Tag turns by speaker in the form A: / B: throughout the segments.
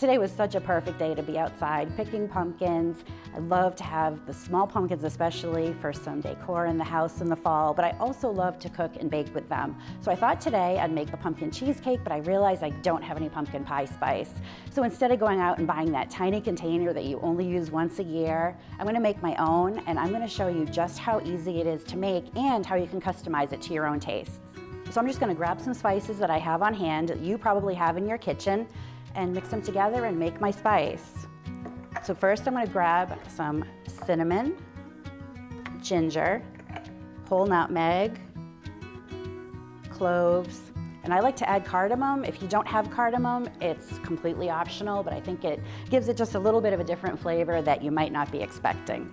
A: Today was such a perfect day to be outside picking pumpkins. I love to have the small pumpkins, especially for some decor in the house in the fall, but I also love to cook and bake with them. So I thought today I'd make the pumpkin cheesecake, but I realized I don't have any pumpkin pie spice. So instead of going out and buying that tiny container that you only use once a year, I'm gonna make my own, and I'm gonna show you just how easy it is to make and how you can customize it to your own tastes. So I'm just gonna grab some spices that I have on hand, that you probably have in your kitchen, and mix them together and make my spice. So first I'm gonna grab some cinnamon, ginger, whole nutmeg, cloves, and I like to add cardamom. If you don't have cardamom, it's completely optional, but I think it gives it just a little bit of a different flavor that you might not be expecting.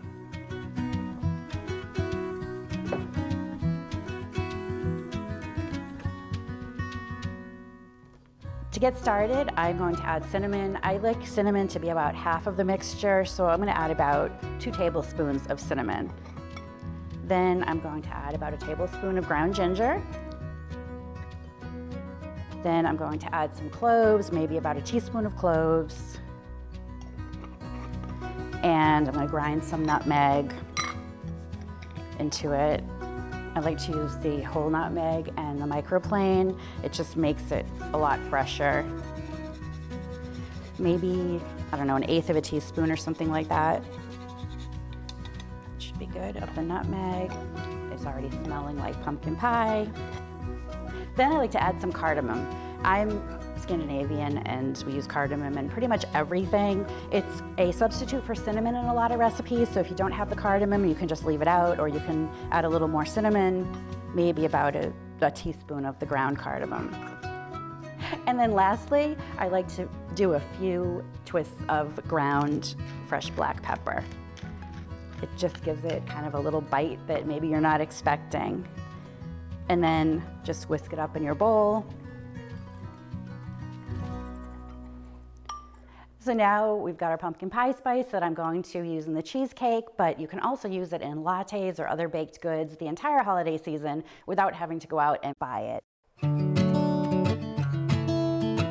A: To get started, I'm going to add cinnamon. I like cinnamon to be about half of the mixture, so I'm going to add about 2 tablespoons of cinnamon. Then I'm going to add about a tablespoon of ground ginger. Then I'm going to add some cloves, maybe about a teaspoon of cloves. And I'm going to grind some nutmeg into it. I like to use the whole nutmeg and the microplane. It just makes it a lot fresher. Maybe, I don't know, 1/8 of a teaspoon or something like that. Should be good of the nutmeg. It's already smelling like pumpkin pie. Then I like to add some cardamom. I'm Scandinavian and we use cardamom in pretty much everything. It's a substitute for cinnamon in a lot of recipes, so if you don't have the cardamom, you can just leave it out, or you can add a little more cinnamon, maybe about a teaspoon of the ground cardamom. And then lastly, I like to do a few twists of ground fresh black pepper. It just gives it kind of a little bite that maybe you're not expecting. And then just whisk it up in your bowl. So now we've got our pumpkin pie spice that I'm going to use in the cheesecake, but you can also use it in lattes or other baked goods the entire holiday season without having to go out and buy it.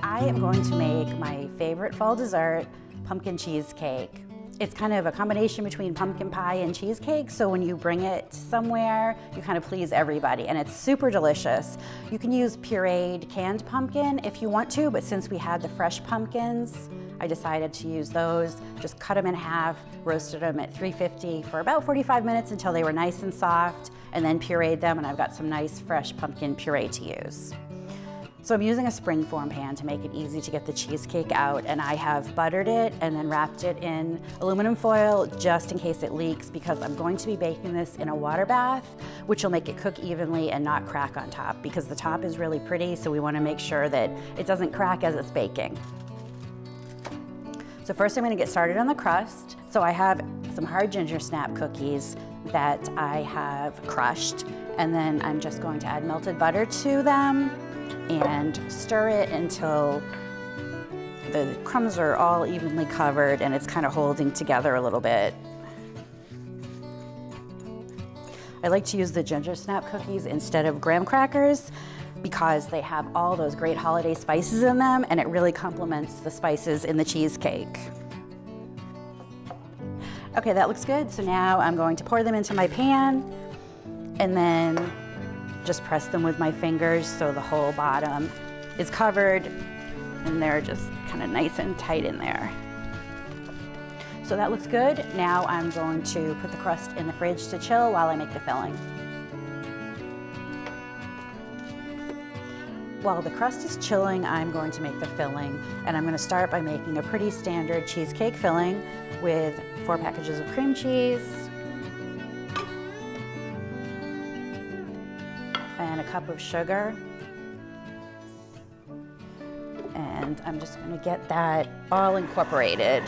A: I am going to make my favorite fall dessert, pumpkin cheesecake. It's kind of a combination between pumpkin pie and cheesecake, so when you bring it somewhere, you kind of please everybody, and it's super delicious. You can use pureed canned pumpkin if you want to, but since we had the fresh pumpkins, I decided to use those. Just cut them in half, roasted them at 350 for about 45 minutes until they were nice and soft, and then pureed them, and I've got some nice fresh pumpkin puree to use. So I'm using a springform pan to make it easy to get the cheesecake out, and I have buttered it and then wrapped it in aluminum foil just in case it leaks, because I'm going to be baking this in a water bath, which will make it cook evenly and not crack on top, because the top is really pretty, so we want to make sure that it doesn't crack as it's baking. So first I'm going to get started on the crust. So I have some hard ginger snap cookies that I have crushed, and then I'm just going to add melted butter to them and stir it until the crumbs are all evenly covered and it's kind of holding together a little bit. I like to use the ginger snap cookies instead of graham crackers because they have all those great holiday spices in them, and it really complements the spices in the cheesecake. Okay, that looks good. So now I'm going to pour them into my pan and then just press them with my fingers so the whole bottom is covered and they're just kind of nice and tight in there. So that looks good. Now I'm going to put the crust in the fridge to chill while I make the filling. While the crust is chilling, I'm going to make the filling, and I'm going to start by making a pretty standard cheesecake filling with 4 packages of cream cheese and a cup of sugar. And I'm just going to get that all incorporated.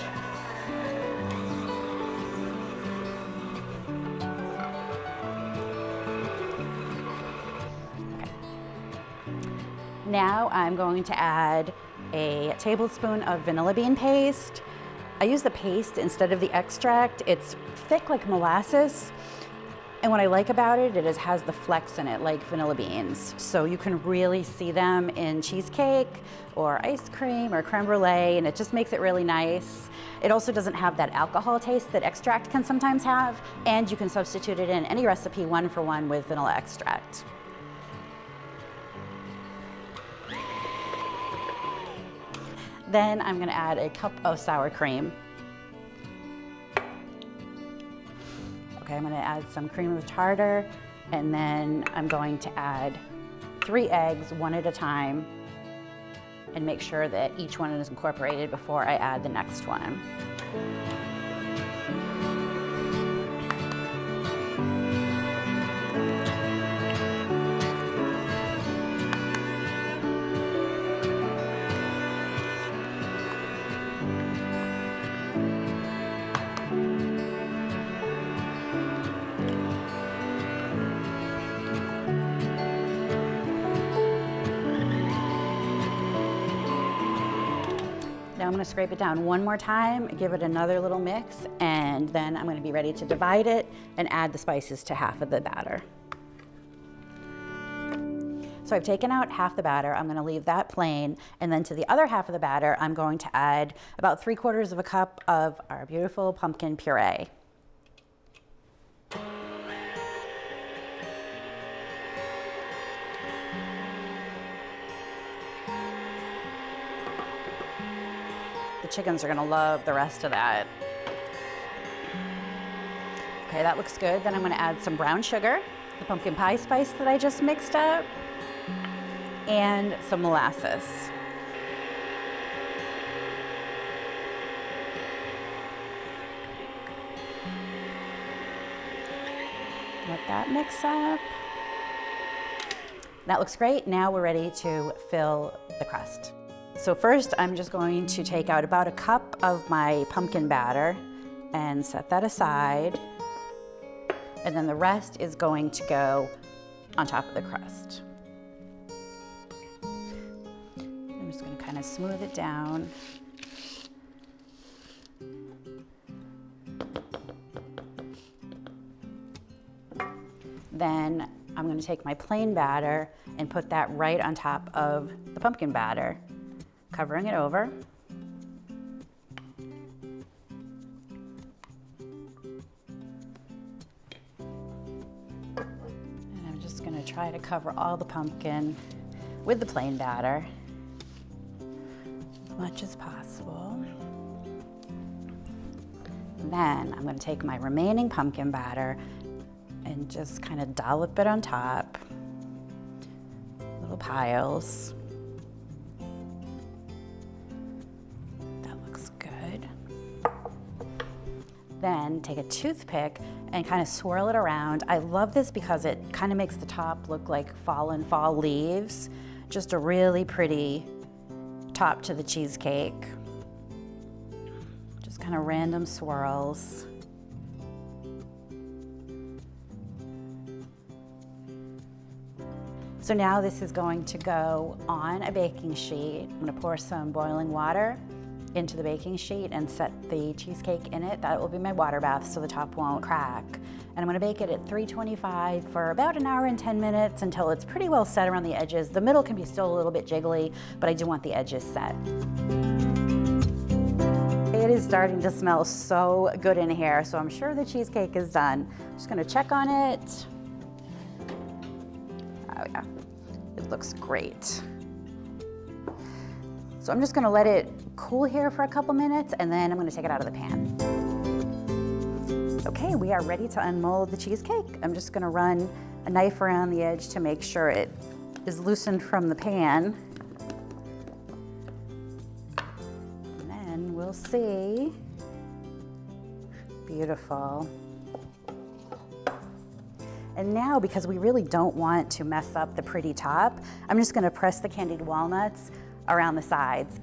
A: Now I'm going to add a tablespoon of vanilla bean paste. I use the paste instead of the extract. It's thick like molasses, And what I like about it, it has the flecks in it like vanilla beans. So you can really see them in cheesecake or ice cream or creme brulee, and it just makes it really nice. It also doesn't have that alcohol taste that extract can sometimes have, and you can substitute it in any recipe 1-for-1 with vanilla extract. Then I'm gonna add a cup of sour cream. Okay, I'm gonna add some cream of tartar, and then I'm going to add 3 eggs, 1 at a time, and make sure that each one is incorporated before I add the next one. Now I'm going to scrape it down one more time, give it another little mix, and then I'm going to be ready to divide it and add the spices to half of the batter. So I've taken out half the batter, I'm going to leave that plain, and then to the other half of the batter, I'm going to add about 3/4 of a cup of our beautiful pumpkin puree. The chickens are gonna love the rest of that. Okay, that looks good. Then I'm gonna add some brown sugar, the pumpkin pie spice that I just mixed up, and some molasses. Let that mix up. That looks great. Now we're ready to fill the crust. So first, I'm just going to take out about a cup of my pumpkin batter and set that aside. And then the rest is going to go on top of the crust. I'm just going to kind of smooth it down. Then I'm going to take my plain batter and put that right on top of the pumpkin batter, covering it over. And I'm just going to try to cover all the pumpkin with the plain batter as much as possible. Then I'm going to take my remaining pumpkin batter and just kind of dollop it on top, little piles. Then take a toothpick and kind of swirl it around. I love this because it kind of makes the top look like fallen fall leaves. Just a really pretty top to the cheesecake. Just kind of random swirls. So now this is going to go on a baking sheet. I'm going to pour some boiling water into the baking sheet and set the cheesecake in it. That will be my water bath so the top won't crack. And I'm gonna bake it at 325 for about 1 hour and 10 minutes until it's pretty well set around the edges. The middle can be still a little bit jiggly, but I do want the edges set. It is starting to smell so good in here, so I'm sure the cheesecake is done. I'm just gonna check on it. Oh yeah, it looks great. So I'm just gonna let it cool here for a couple minutes, and then I'm gonna take it out of the pan. Okay, we are ready to unmold the cheesecake. I'm just gonna run a knife around the edge to make sure it is loosened from the pan. And then we'll see. Beautiful. And now, because we really don't want to mess up the pretty top, I'm just gonna press the candied walnuts around the sides.